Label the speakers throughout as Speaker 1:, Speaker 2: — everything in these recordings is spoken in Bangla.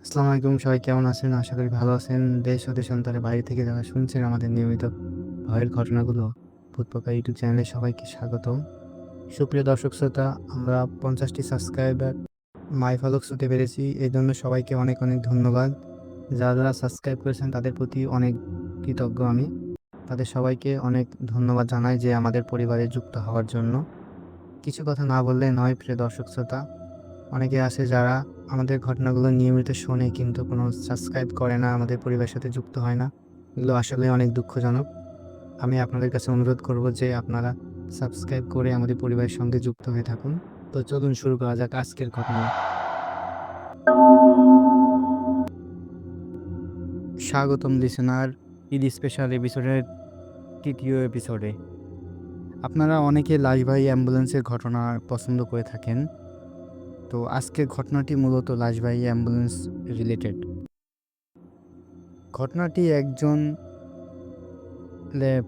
Speaker 1: আসসালামু আলাইকুম, সবাই কেমন আছেন? আশা করি ভালো আছেন। দেশ ও দেশান্তরে বাইরে থেকে যারা শুনছেন আমাদের নিয়মিত ভয়ের ঘটনাগুলো, ভূতপোকা ইউটিউব চ্যানেলে সবাইকে স্বাগতম। সুপ্রিয় দর্শক শ্রোতা, আমরা ৫০ টি সাবস্ক্রাইবার মাইলফলক ছুঁতে পেরেছি। এজন্য সবাইকে অনেক, অনেক ধন্যবাদ। যারা সাবস্ক্রাইব করেছেন তাদের প্রতি অনেক কৃতজ্ঞ আমি। তাদের সবাইকে অনেক ধন্যবাদ জানাই যে আমাদের পরিবারে যুক্ত হওয়ার জন্য। কিছু কথা না বললে নয়, প্রিয় দর্শক শ্রোতা। অনেকে আছে যারা আমাদের ঘটনাগুলো নিয়মিত শোনে কিন্তু কোনো সাবস্ক্রাইব করে না, আমাদের পরিবারের সাথে যুক্ত হয় না। এগুলো আসলে অনেক দুঃখজনক। আমি আপনাদের কাছে অনুরোধ করব যে আপনারা সাবস্ক্রাইব করে আমাদের পরিবারের সঙ্গে যুক্ত হয়ে থাকুন। তো চলুন শুরু করা যাক আজকের ঘটনা। স্বাগতম লিসেনার, ঈদ স্পেশাল এপিসোডের ৩য় এপিসোডে। আপনারা অনেকে লাশবাহী অ্যাম্বুলেন্সের ঘটনা পছন্দ করে থাকেন। তো আজকের ঘটনাটি মূলত লাশবাহী অ্যাম্বুলেন্স রিলেটেড। ঘটনাটি একজন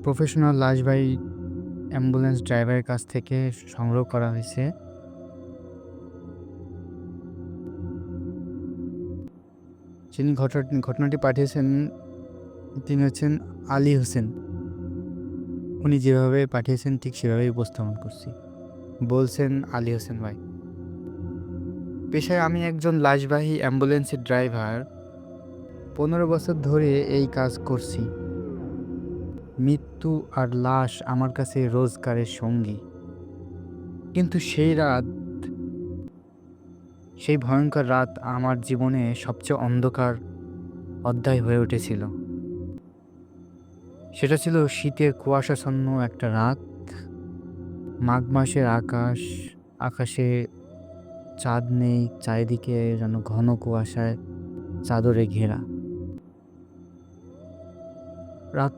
Speaker 1: প্রফেশনাল লাশবাহী অ্যাম্বুলেন্স ড্রাইভারের কাছ থেকে সংগ্রহ করা হয়েছে। যিনি ঘটনাটি পাঠিয়েছেন তিনি হচ্ছেন আলী হোসেন। উনি যেভাবে পাঠিয়েছেন ঠিক সেভাবেই উপস্থাপন করছি। বলছেন আলী হোসেন ভাই, পেশায় আমি একজন লাশবাহী অ্যাম্বুলেন্সের ড্রাইভার। 15 বছর ধরে এই কাজ করছি। মৃত্যু আর লাশ আমার কাছে রোজগারের সঙ্গী। কিন্তু সেই ভয়ঙ্কর রাত আমার জীবনে সবচেয়ে অন্ধকার অধ্যায় হয়ে উঠেছিল। সেটা ছিল শীতের কুয়াশাচ্ছন্ন একটা রাত। মাঘ মাসের আকাশে চাঁদ নেই, চারিদিকে যেন ঘন কুয়াশায় চাদরে ঘেরা। রাত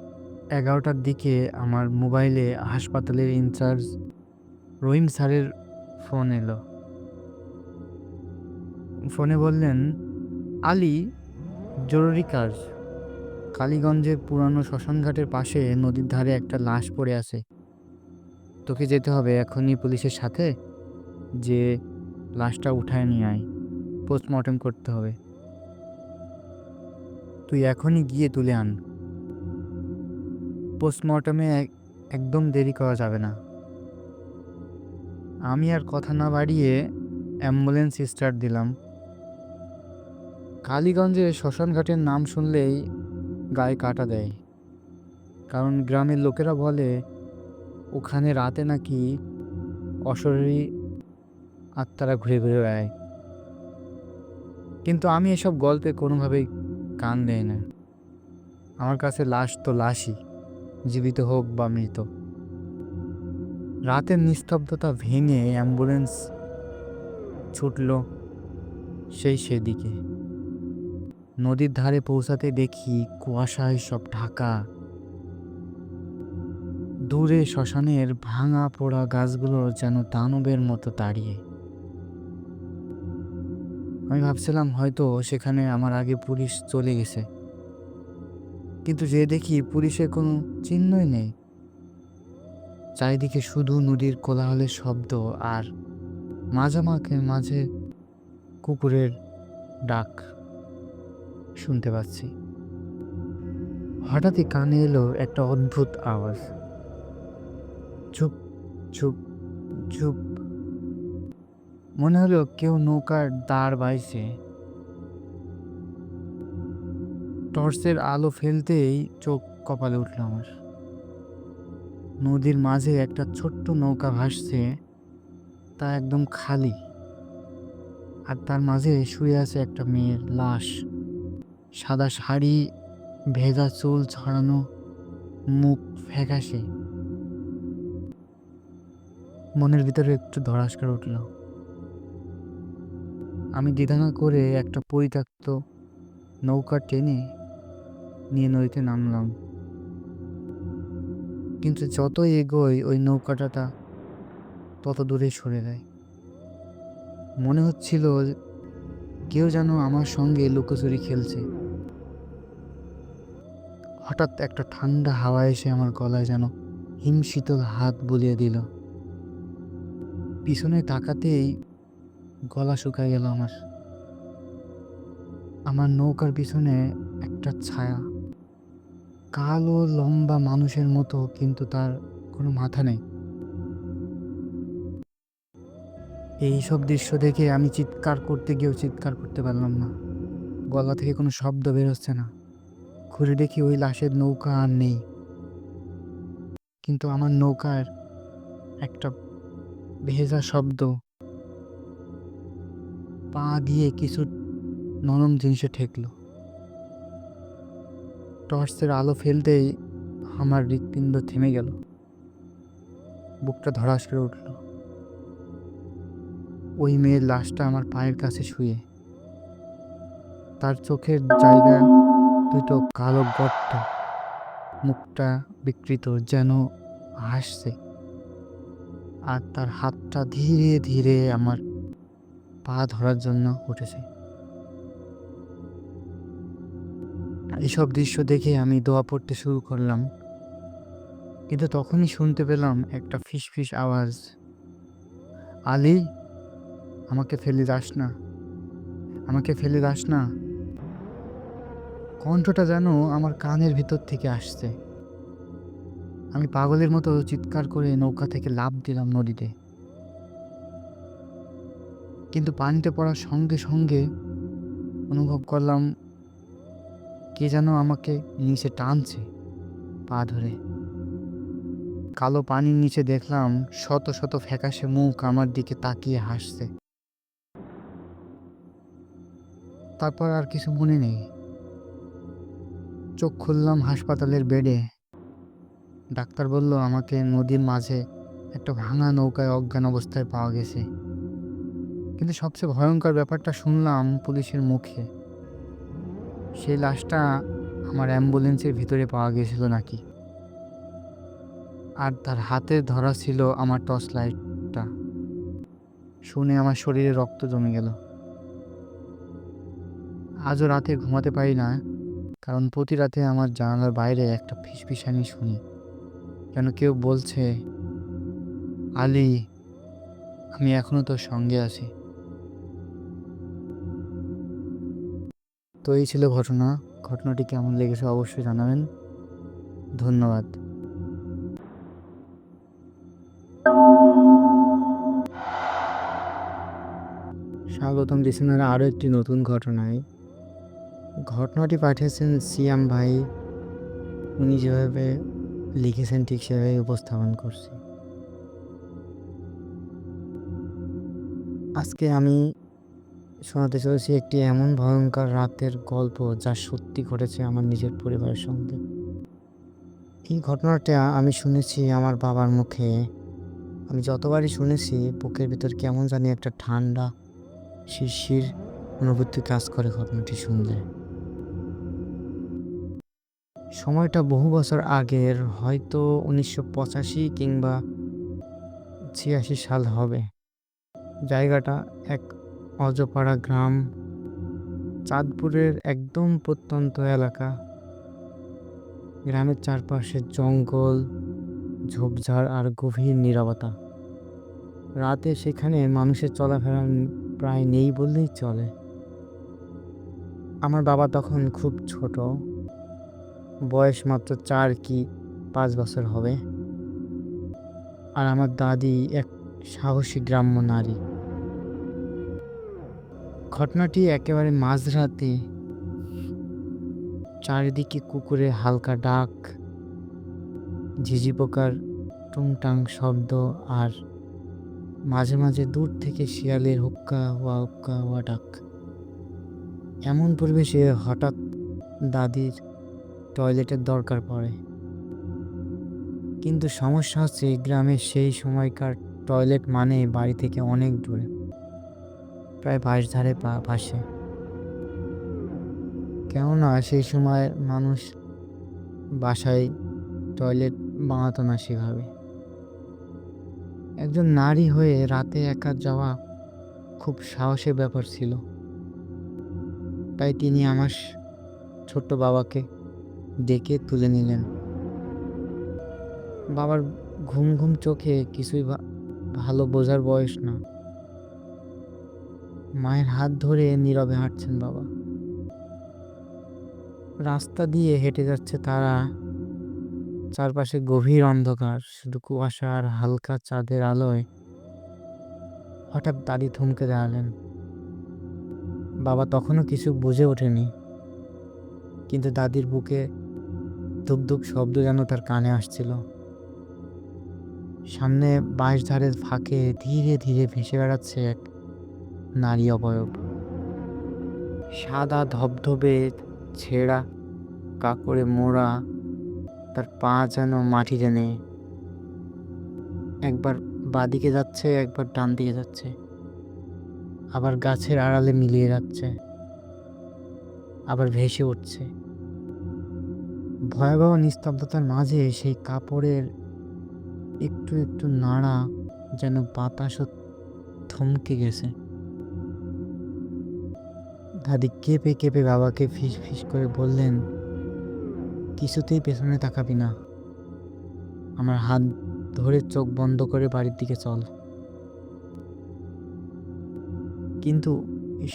Speaker 1: 11টার দিকে আমার মোবাইলে হাসপাতালের ইনচার্জ রহিম স্যারের ফোন এলো। ফোনে বললেন, আলী, জরুরি কাজ। কালীগঞ্জের পুরানো শ্মশানঘাটের পাশে নদীর ধারে একটা লাশ পড়ে আছে। তোকে যেতে হবে এখনই পুলিশের সাথে, যে লাশটা উঠায় নিয়ে আয়, পোস্টমর্টেম করতে হবে। তুই এখনই গিয়ে তুলে আন। পোস্টমর্টমে একদম দেরি করা যাবে না। আমি আর কথা না বাড়িয়ে অ্যাম্বুলেন্স স্টার্ট দিলাম। কালীগঞ্জে শ্মশানঘাটের নাম শুনলেই গায়ে কাটা দেয়, কারণ গ্রামের লোকেরা বলে ওখানে রাতে নাকি অশরীরী আত্মারা ঘুরে ঘুরে বেড়ায়। কিন্তু আমি এসব গল্পে কোনোভাবেই কান দেই না। আমার কাছে লাশ তো লাশই, জীবিত হোক বা মৃত। রাতের নিস্তব্ধতা ভেঙে অ্যাম্বুলেন্স ছুটল সেদিকে। নদীর ধারে পৌঁছাতে দেখি কুয়াশায় সব ঢাকা। দূরে শ্মশানের ভাঙা পোড়া গাছগুলো যেন দানবের মতো দাঁড়িয়ে। আমি ভাবছিলাম হয়তো সেখানে আমার আগে পুলিশ চলে গেছে, কিন্তু যে দেখি পুলিশের কোনো চিহ্নই নেই। চারিদিকে শুধু নদীর কোলাহলের শব্দ আর মাঝে কুকুরের ডাক শুনতে পাচ্ছি। হঠাৎই কানে এলো একটা অদ্ভুত আওয়াজ, চুপ চুপ চুপ। মনে হলো কেউ নৌকার দাঁড় বাইছে। টর্চের আলো ফেলতেই চোখ কপালে উঠল আমার। নদীর মাঝে একটা ছোট্ট নৌকা ভাসছে, তা একদম খালি, আর তার মাঝে শুয়ে আছে একটা মেয়ের লাশ। সাদা শাড়ি, ভেজা চুল ছড়ানো, মুখ ফ্যাকাশে। মনের ভিতরে একটু ধড়াস করে উঠল। আমি দ্বিধা না করে একটা পরিত্যক্ত নৌকা টেনে নিয়ে নদীতে নামলাম। কিন্তু যতই এগোই ওই নৌকাটা তত দূরে সরে যায়। মনে হচ্ছিল কেউ যেন আমার সঙ্গে লুকোচুরি খেলছে। হঠাৎ একটা ঠান্ডা হাওয়া এসে আমার গলায় যেন হিমশীতল হাত বুলিয়ে দিল। পিছনে তাকাতেই গলা শুকায় গেল আমার। আমার নৌকার পিছনে একটা ছায়া, কালো লম্বা মানুষের মতো, কিন্তু তার কোনো মাথা নেই। এইসব দৃশ্য দেখে আমি চিৎকার করতে গিয়েও চিৎকার করতে পারলাম না। গলা থেকে কোনো শব্দ বের হচ্ছে না। ঘুরে দেখি ওই লাশের নৌকা আর নেই, কিন্তু আমার নৌকার একটা ভেজা শব্দ, পা দিয়ে কিছু নরম জিনিসে ঠেকলো। টর্চের আলো ফেলতেই আমার হৃৎপিণ্ড থেমে গেল, বুকটা ধড়াস করে উঠল। ওই মেয়ের লাশটা আমার পায়ের কাছে শুয়ে, তার চোখের জায়গা দুটো কালো গর্ত, মুখটা বিকৃত, যেন হাসছে, আর তার হাতটা ধীরে ধীরে আমার পা ধরার জন্য উঠেছে। এইসব দৃশ্য দেখে আমি দোয়া পড়তে শুরু করলাম, কিন্তু তখনই শুনতে পেলাম একটা ফিসফিস আওয়াজ, আলী, আমাকে ফেলে যাস না, আমাকে ফেলে যাস না। কণ্ঠটা যেন আমার কানের ভিতর থেকে আসছে। আমি পাগলের মতো চিৎকার করে নৌকা থেকে লাফ দিলাম নদীতে, কিন্তু পানিতে পড়ার সঙ্গে সঙ্গে অনুভব করলাম কে যেন আমাকে নিচে টানছে পা ধরে। কালো পানির নিচে দেখলাম শত শত ফ্যাকাশে মুখ আমার দিকে তাকিয়ে হাসছে। তারপর আর কিছু মনে নেই। চোখ খুললাম হাসপাতালের বেডে। ডাক্তার বলল আমাকে নদীর মাঝে একটা ভাঙা নৌকায় অজ্ঞান অবস্থায় পাওয়া গেছে। কিন্তু সবচেয়ে ভয়ঙ্কর ব্যাপারটা শুনলাম পুলিশের মুখে, সেই লাশটা আমার অ্যাম্বুলেন্সের ভিতরে পাওয়া গেছিল নাকি, আর তার হাতে ধরা ছিল আমার টর্চ লাইটটা। শুনে আমার শরীরে রক্ত জমে গেল। আজও রাতে ঘুমাতে পারি না, কারণ প্রতি রাতে আমার জানালার বাইরে একটা ফিসফিসানি শুনি, যেন কেউ বলছে, আলী, আমি এখনো তোর সঙ্গে আছি। তো এই ছিল ঘটনা। ঘটনাটি কেমন লেগেছে অবশ্যই জানাবেন। ধন্যবাদ। স্বাগতম লিসেনার আরও একটি নতুন ঘটনায়। ঘটনাটি পাঠিয়েছেন সিয়াম ভাই। উনি যেভাবে লিখেছেন ঠিক সেভাবে উপস্থাপন করছি। আজকে আমি শোনাতে চলেছি একটি এমন ভয়ঙ্কর রাতের গল্প যা সত্যি ঘটেছে আমার নিজের পরিবারের সঙ্গে। এই ঘটনাটা আমি শুনেছি আমার বাবার মুখে। আমি যতবারই শুনেছি বুকের ভিতর কেমন জানি একটা ঠান্ডা শিরশির অনুভূতি কাজ করে ঘটনাটি শুনলে। সময়টা বহু বছর আগের, হয়তো 1985 কিংবা 86 সাল হবে। জায়গাটা এক অজপাড়া গ্রাম, চাঁদপুরের একদম প্রত্যন্ত এলাকা। গ্রামের চারপাশে জঙ্গল, ঝোপঝাড় আর গভীর নীরবতা। রাতে সেখানে মানুষের চলাফেরা প্রায় নেই বললেই চলে। আমার বাবা তখন খুব ছোট, বয়স মাত্র 4 কি 5 বছর হবে। আর আমার দাদি এক সাহসী গ্রাম্য নারী। ঘটনাটি একেবারে মাঝরাতে। চারিদিকে কুকুরের হালকা ডাক, ঝিঝি পোকার টুংটাং শব্দ, আর মাঝে মাঝে দূর থেকে শিয়ালের হুক্কা হুয়া ডাক। এমন পরিবেশে হঠাৎ দাদির টয়লেটের দরকার পড়ে। কিন্তু সমস্যা হচ্ছে গ্রামের সেই সময়কার টয়লেট মানে বাড়ি থেকে অনেক দূরে, প্রায় বাঁশধারে পাশে। কেননা সেই সময় মানুষ বাসায় টয়লেট বানাতো না সেভাবে। একজন নারী হয়ে রাতে একা যাওয়া খুব সাহসের ব্যাপার ছিল। তাই তিনি আমার ছোট্ট বাবাকে ডেকে তুলে নিলেন। বাবার ঘুম ঘুম চোখে কিছুই ভালো বোঝার বয়স না। মায়ের হাত ধরে নীরবে হাঁটছেন বাবা। রাস্তা দিয়ে হেঁটে যাচ্ছে তারা। চারপাশে গভীর অন্ধকার, শুধু কুয়াশা আর হালকা চাঁদের আলোয়। হঠাৎ দাদি থমকে দাঁড়ালেন। বাবা তখনও কিছু বুঝে ওঠেনি, কিন্তু দাদির বুকে ধুক ধুক শব্দ যেন তার কানে আসছিল। সামনে বাঁশঝাড়ের ফাঁকে ধীরে ধীরে ভেসে বেড়াচ্ছে এক নারী অবয়ব। সাদা ধবধবে ছেঁড়া কাপড়ে মোড়া, তার পা যেন মাটিতে নেই। একবার বাঁদিকে যাচ্ছে, একবার ডান দিকে যাচ্ছে, আবার গাছের আড়ালে মিলিয়ে যাচ্ছে, আবার ভেসে উঠছে। ভয়াবহ নিস্তব্ধতার মাঝে সেই কাপড়ের একটু একটু নাড়া যেন বাতাসও থমকে গেছে। দাদি কেঁপে কেঁপে বাবাকে ফিস ফিস করে বললেন, কিছুতেই পেছনে তাকাবি না, আমার হাত ধরে চোখ বন্ধ করে বাড়ির দিকে চল। কিন্তু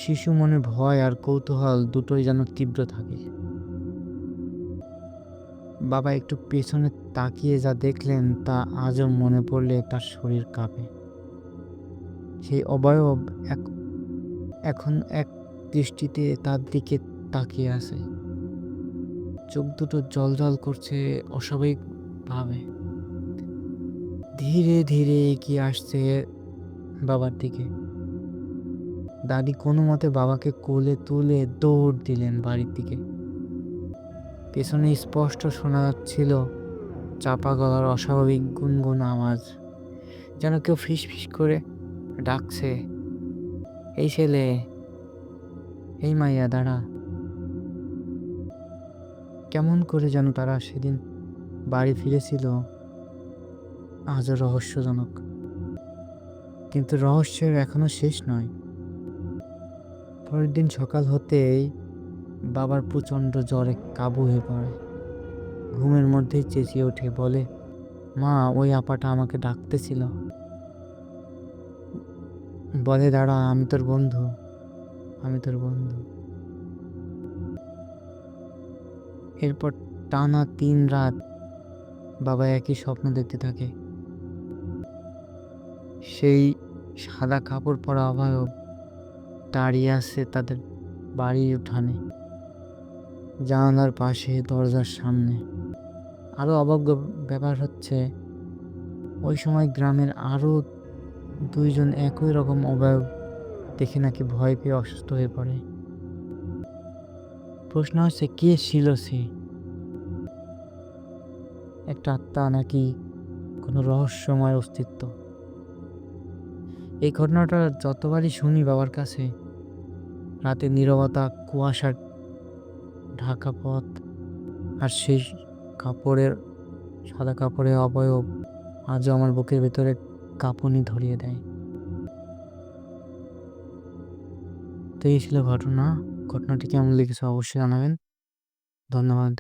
Speaker 1: শিশু মনে ভয় আর কৌতূহল দুটোই যেন তীব্র থাকে। বাবা একটু পেছনে তাকিয়ে যা দেখলেন তা আজও মনে পড়লে তার শরীর কাঁপে। সেই অবয়ব এখন এক দৃষ্টিতে তার দিকে তাকিয়ে আছে। চোখ দুটো জ্বলজ্বল করছে অস্বাভাবিক ভাবে। ধীরে ধীরে এগিয়ে আসছে বাবার দিকে। দাদি কোনো মতে বাবাকে কোলে তুলে দৌড় দিলেন বাড়ির দিকে। পেছনে স্পষ্ট শোনা যাচ্ছিল চাপা গলার অস্বাভাবিক গুনগুন আওয়াজ, যেন কেউ ফিস ফিস করে ডাকছে, এই ছেলে, এই মাইয়া দাঁড়া। কেমন করে যেন তারা সেদিন বাড়ি ফিরেছিল আজও রহস্যজনক। কিন্তু রহস্যের এখনো শেষ নয়। পরের দিন সকাল হতেই বাবার প্রচণ্ড জ্বরে কাবু হয়ে পড়ে। ঘুমের মধ্যেই চেঁচিয়ে ওঠে, বলে, মা, ওই আপাটা আমাকে ডাকতেছিল। বলে, দাঁড়া, আমি তোর বন্ধু, আমি তোর বন্ধু। এরপর টানা 3 রাত বাবা একই স্বপ্ন দেখতে থাকে। সেই সাদা কাপড় পরা অবয়ব দাঁড়িয়ে আছে তাদের বাড়ির উঠানে, জানালার পাশে, দরজার সামনে। আরো অবাক ব্যাপার হচ্ছে, ওই সময় গ্রামের আরো 2 জন একই রকম অবয়ব দেখে নাকি ভয় পেয়ে অসুস্থ হয়ে পড়ে। প্রশ্ন হচ্ছে, কে ছিল সে? একটা আত্মা নাকি কোনো রহস্যময় অস্তিত্ব? এই ঘটনাটা যতবারই শুনি বাবার কাছে, রাতের নীরবতা, কুয়াশার ঢাকা পথ, আর সেই কাপড়ের সাদা কাপড়ের অবয়ব আজও আমার বুকের ভেতরে কাঁপুনি ধরিয়ে দেয়। তো এই ছিল ঘটনাটি কেমন লেগেছে অবশ্যই জানাবেন। ধন্যবাদ।